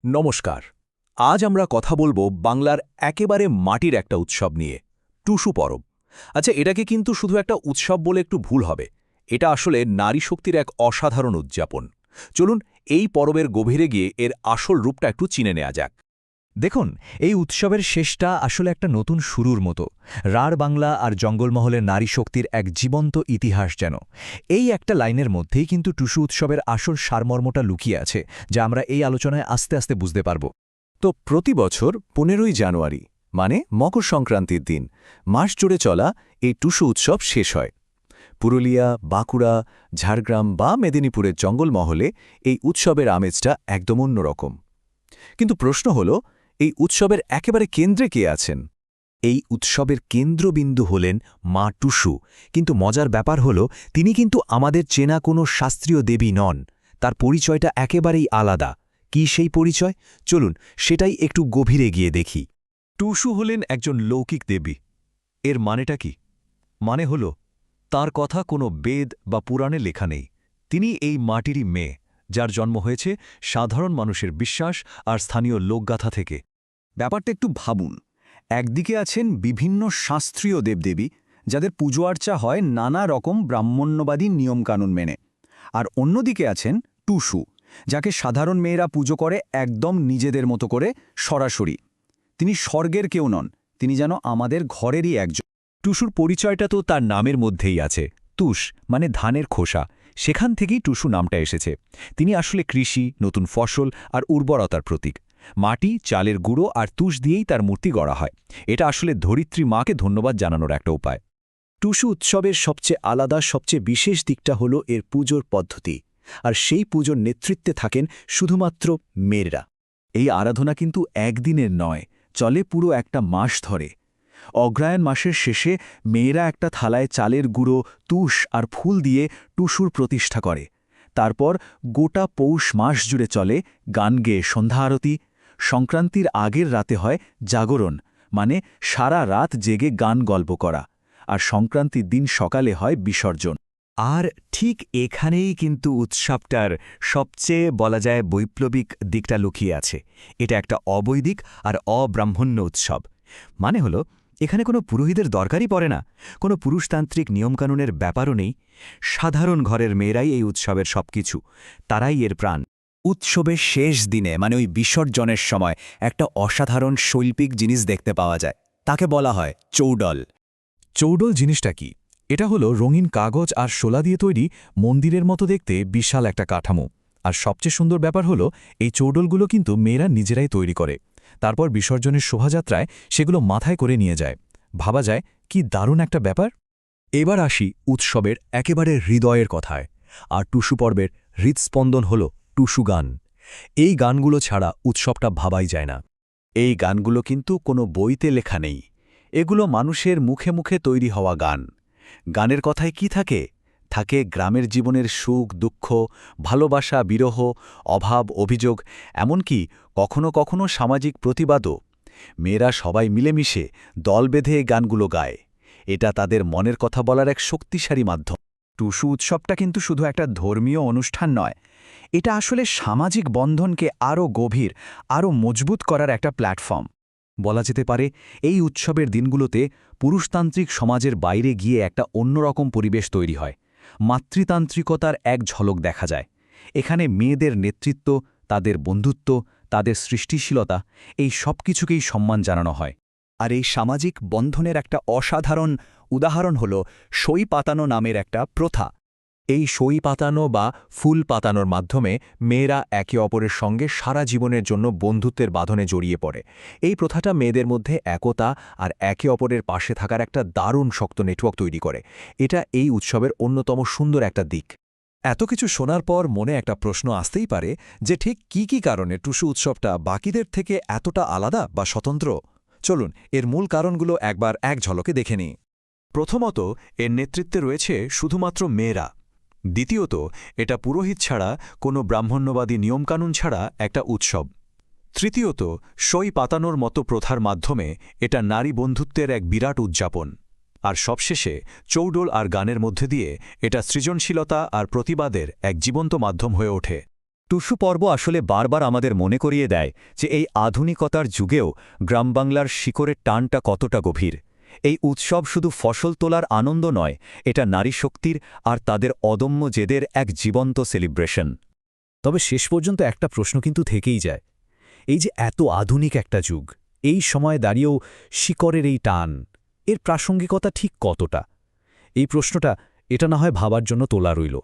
নমস্কার। আজ আমরা কথা বলবো বাংলার একেবারে মাটির একটা উৎসব নিয়ে, টুসু পরব। আচ্ছা, এটাকে কিন্তু শুধু একটা উৎসব বলে একটু ভুল হবে। এটা আসলে নারী শক্তির এক অসাধারণ উদযাপন। চলুন এই পরবের গভীরে গিয়ে এর আসল রূপটা একটু চিনে নেওয়া যাক। দেখুন, এই উৎসবের শেষটা আসলে একটা নতুন শুরুর মতো। রাঢ় বাংলা আর জঙ্গলমহলের নারী শক্তির এক জীবন্ত ইতিহাস যেন। এই একটা লাইনের মধ্যেই কিন্তু টুসু উৎসবের আসল সারমর্মটা লুকিয়ে আছে, যা আমরা এই আলোচনায় আস্তে আস্তে বুঝতে পারব। তো প্রতি বছর 15ই জানুয়ারি মানে মকর সংক্রান্তির দিন মাস জুড়ে চলা এই টুসু উৎসব শেষ হয়। পুরুলিয়া, বাঁকুড়া, ঝাড়গ্রাম বা মেদিনীপুরের জঙ্গলমহলে এই উৎসবের আমেজটা একদম অন্যরকম। কিন্তু প্রশ্ন হল, এই উৎসবের একেবারে কেন্দ্রে কে আছেন? এই উৎসবের কেন্দ্রবিন্দু হলেন মা টুসু। কিন্তু মজার ব্যাপার হল, তিনি কিন্তু আমাদের চেনা কোনো শাস্ত্রীয় দেবী নন। তার পরিচয়টা একেবারেই আলাদা। কি সেই পরিচয়? চলুন সেটাই একটু গভীরে গিয়ে দেখি। টুসু হলেন একজন লৌকিক দেবী। এর মানেটা কি? মানে হল, তার কথা কোনো বেদ বা পুরাণে লেখা নেই। তিনি এই মাটিরই মেয়ে, যার জন্ম হয়েছে সাধারণ মানুষের বিশ্বাস আর স্থানীয় লোকগাথা থেকে। ব্যাপারটা একটু ভাবুন। একদিকে আছেন বিভিন্ন শাস্ত্রীয় দেবদেবী, যাদের পুজো আর্চা হয় নানা রকম ব্রাহ্মণ্যবাদী নিয়মকানুন মেনে। আর অন্যদিকে আছেন টুসু, যাকে সাধারণ মেয়েরা পুজো করে একদম নিজেদের মতো করে, সরাসরি। তিনি স্বর্গের কেউ নন, তিনি যেন আমাদের ঘরেরই একজন। টুসুর পরিচয়টা তো তার নামের মধ্যেই আছে। তুষ মানে ধানের খোসা, সেখান থেকেই টুসু নামটা এসেছে। তিনি আসলে কৃষি, নতুন ফসল আর উর্বরতার প্রতীক। মাটি, চালের গুঁড়ো আর তুষ দিয়েই তার মূর্তি গড়া হয়। এটা আসলে ধরিত্রী মাকে ধন্যবাদ জানানোর একটা উপায়। টুসু উৎসবের সবচেয়ে আলাদা, সবচেয়ে বিশেষ দিকটা হল এর পুজোর পদ্ধতি। আর সেই পুজোর নেতৃত্বে থাকেন শুধুমাত্র মেয়েরা। এই আরাধনা কিন্তু একদিনের নয়, চলে পুরো একটা মাস ধরে। অগ্রহায়ণ মাসের শেষে মেয়েরা একটা থালায় চালের গুঁড়ো, তুষ আর ফুল দিয়ে টুসুর প্রতিষ্ঠা করে। তারপর গোটা পৌষ মাস জুড়ে চলে গান গেয়ে সন্ধ্যা আরতি। সংক্রান্তির আগের রাতে হয় জাগরণ, মানে সারা রাত জেগে গান গল্প করা। আর সংক্রান্তির দিন সকালে হয় বিসর্জন। আর ঠিক এখানেই কিন্তু উৎসবটার সবচেয়ে বলা যায় বৈপ্লবিক দিকটা লুকিয়ে আছে। এটা একটা অবৈদিক আর অব্রাহ্মণ্য উৎসব। মানে হলো, এখানে কোনো পুরোহিতের দরকারই পড়ে না, কোনো পুরুষতান্ত্রিক নিয়মকানুনের ব্যাপারও নেই। সাধারণ ঘরের মেয়েরাই এই উৎসবের সবকিছু, তারাই এর প্রাণ। উৎসবের শেষ দিনে, মানে ওই বিসর্জনের সময়, একটা অসাধারণ শৈল্পিক জিনিস দেখতে পাওয়া যায়। তাকে বলা হয় চৌডল। চৌডল জিনিসটা কি? এটা হলো রঙিন কাগজ আর শোলা দিয়ে তৈরি মন্দিরের মতো দেখতে বিশাল একটা কাঠামো। আর সবচেয়ে সুন্দর ব্যাপার হলো, এই চৌডলগুলো কিন্তু মেয়েরা নিজেরাই তৈরি করে। তারপর বিসর্জনের শোভাযাত্রায় সেগুলো মাথায় করে নিয়ে যায়। ভাবা যায় কি দারুণ একটা ব্যাপার। এবার আসি উৎসবের একেবারে হৃদয়ের কথায়। আর টুসু পর্বের হৃৎস্পন্দন হল টুসু গান। এই গানগুলো ছাড়া উৎসবটা ভাবাই যায় না। এই গানগুলো কিন্তু কোনো বইতে লেখা নেই, এগুলো মানুষের মুখে মুখে তৈরি হওয়া গান। গানের কথায় কি থাকে? থাকে গ্রামের জীবনের সুখ, দুঃখ, ভালোবাসা, বিরহ, অভাব, অভিযোগ, এমনকি কখনো কখনো সামাজিক প্রতিবাদও। মেয়েরা সবাই মিলেমিশে দল বেঁধে এই গানগুলো গায়। এটা তাদের মনের কথা বলার এক শক্তিশালী মাধ্যম। টুসু উৎসবটা কিন্তু শুধু একটা ধর্মীয় অনুষ্ঠান নয়, এটা আসলে সামাজিক বন্ধনকে আরও গভীর, আরও মজবুত করার একটা প্ল্যাটফর্ম। বলা যেতে পারে, এই উৎসবের দিনগুলোতে পুরুষতান্ত্রিক সমাজের বাইরে গিয়ে একটা অন্যরকম পরিবেশ তৈরি হয়। মাতৃতান্ত্রিকতার এক ঝলক দেখা যায়। এখানে মেয়েদের নেতৃত্ব, তাদের বন্ধুত্ব, তাদের সৃষ্টিশীলতা, এই সব কিছুকেই সম্মান জানানো হয়। আর এই সামাজিক বন্ধনের একটা অসাধারণ উদাহরণ হল সই পাতানো নামের একটা প্রথা। এই সই পাতানো বা ফুল পাতানোর মাধ্যমে মেয়েরা একে অপরের সঙ্গে সারা জীবনের জন্য বন্ধুত্বের বাঁধনে জড়িয়ে পড়ে। এই প্রথাটা মেয়েদের মধ্যে একতা আর একে অপরের পাশে থাকার একটা দারুণ শক্ত নেটওয়ার্ক তৈরি করে। এটা এই উৎসবের অন্যতম সুন্দর একটা দিক। এত কিছু শোনার পর মনে একটা প্রশ্ন আসতেই পারে যে ঠিক কি কারণে টুসু উৎসবটা বাকিদের থেকে এতটা আলাদা বা স্বতন্ত্র। চলুন এর মূল কারণগুলো একবার এক ঝলকে দেখে নিই। প্রথমত, এর নেতৃত্বে রয়েছে শুধুমাত্র মেয়েরা। দ্বিতীয়ত, এটা পুরোহিত ছাড়া, কোনো ব্রাহ্মণ্যবাদী নিয়মকানুন ছাড়া একটা উৎসব। তৃতীয়ত, সই পাতানোর মতো প্রথার মাধ্যমে এটা নারী বন্ধুত্বের এক বিরাট উদযাপন। আর সবশেষে চৌডোল আর গানের মধ্যে দিয়ে এটা সৃজনশীলতা আর প্রতিবাদের এক জীবন্ত মাধ্যম হয়ে ওঠে। টুসু পর্ব আসলে বারবার আমাদের মনে করিয়ে দেয় যে এই আধুনিকতার যুগেও গ্রামবাংলার শিকড়ের টানটা কতটা গভীর। এই উৎসব শুধু ফসল তোলার আনন্দ নয়, এটা নারী শক্তির আর তাদের অদম্য জেদের এক জীবন্ত সেলিব্রেশন। তবে শেষ পর্যন্ত একটা প্রশ্ন কিন্তু থেকেই যায়, এই যে এত আধুনিক একটা যুগ, এই সময়ে দাঁড়িয়েও শিকড়ের এই টান, এর প্রাসঙ্গিকতা ঠিক কতটা? এই প্রশ্নটা এটা না হয় ভাবার জন্য তোলা রইল।